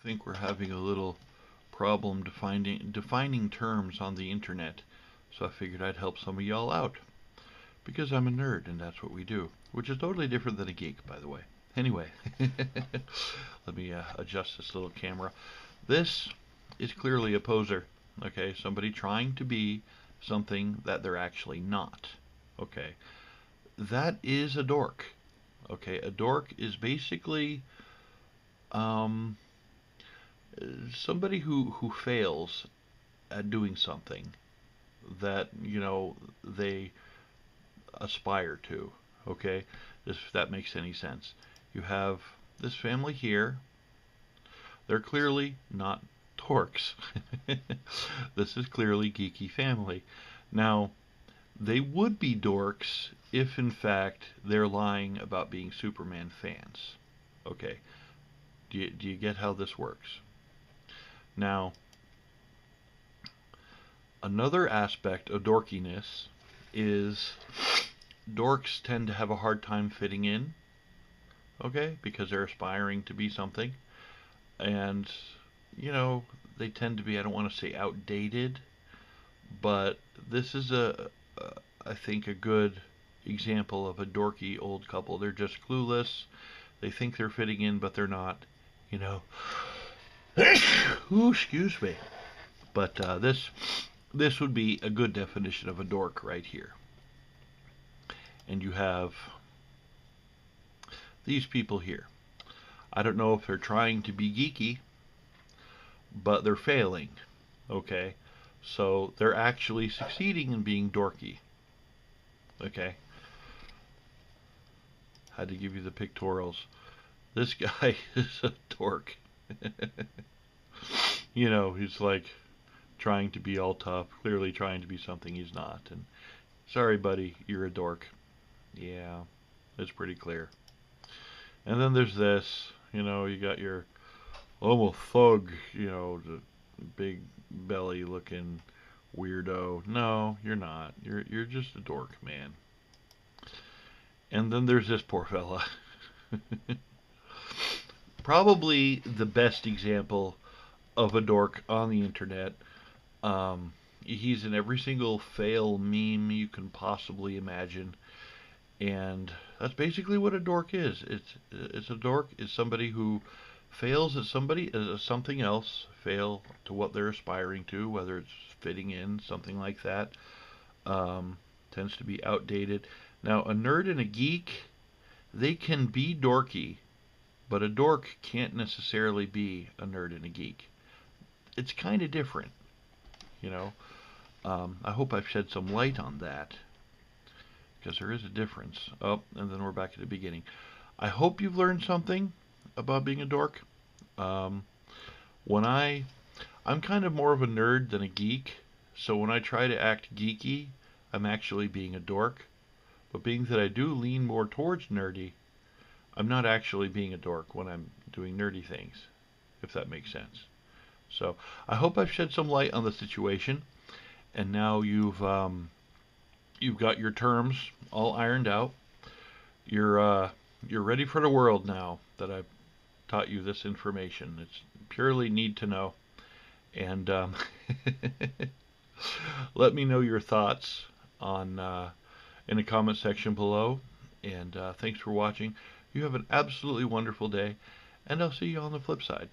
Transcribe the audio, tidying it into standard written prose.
think we're having a little problem defining terms on the internet, so I figured I'd help some of y'all out. Because I'm a nerd, and that's what we do. Which is totally different than a geek, by the way. Anyway, let me adjust this little camera. This is clearly a poser. Okay, somebody trying to be something that they're actually not. Okay, that is a dork. Okay, a dork is basically um, somebody who fails at doing something that they aspire to. Okay, if that makes any sense. You have this family here. They're clearly not dorks. This is clearly geeky family. Now, they would be dorks if, in fact, they're lying about being Superman fans. Okay, do you get how this works? Now, another aspect of dorkiness is dorks tend to have a hard time fitting in, okay, because they're aspiring to be something. And, you know, they tend to be, I don't want to say outdated, but this is I think, a good example of a dorky old couple. They're just clueless. They think they're fitting in, but they're not, you know. Ooh, excuse me. But this would be a good definition of a dork right here. And you have these people here. I don't know if they're trying to be geeky, but they're failing. Okay? So they're actually succeeding in being dorky. Okay? Had to give you the pictorials. This guy is a dork. He's like trying to be all tough, clearly trying to be something he's not. And sorry, buddy, you're a dork. Yeah, it's pretty clear. And then there's this, you got your, I'm a thug, the big belly looking weirdo. No, you're not. You're just a dork, man. And then there's this poor fella. Probably the best example of a dork on the internet. He's in every single fail meme you can possibly imagine, and that's basically what a dork is. It's a dork is somebody who fails at something else, fail to what they're aspiring to, whether it's fitting in, something like that. Um, Tends to be outdated. Now, a nerd and a geek, they can be dorky, but a dork can't necessarily be a nerd and a geek. It's kind of different, you know. I hope I've shed some light on that because there is a difference. Oh, and then we're back at the beginning. I hope you've learned something about being a dork. Um, when I'm kind of more of a nerd than a geek, so when I try to act geeky, I'm actually being a dork. But being that I do lean more towards nerdy, I'm not actually being a dork when I'm doing nerdy things, if that makes sense. So I hope I've shed some light on the situation, and now you've got your terms all ironed out. You're ready for the world now that I've taught you this information. It's purely need to know, and let me know your thoughts on in the comment section below. And thanks for watching. You have an absolutely wonderful day, and I'll see you on the flip side.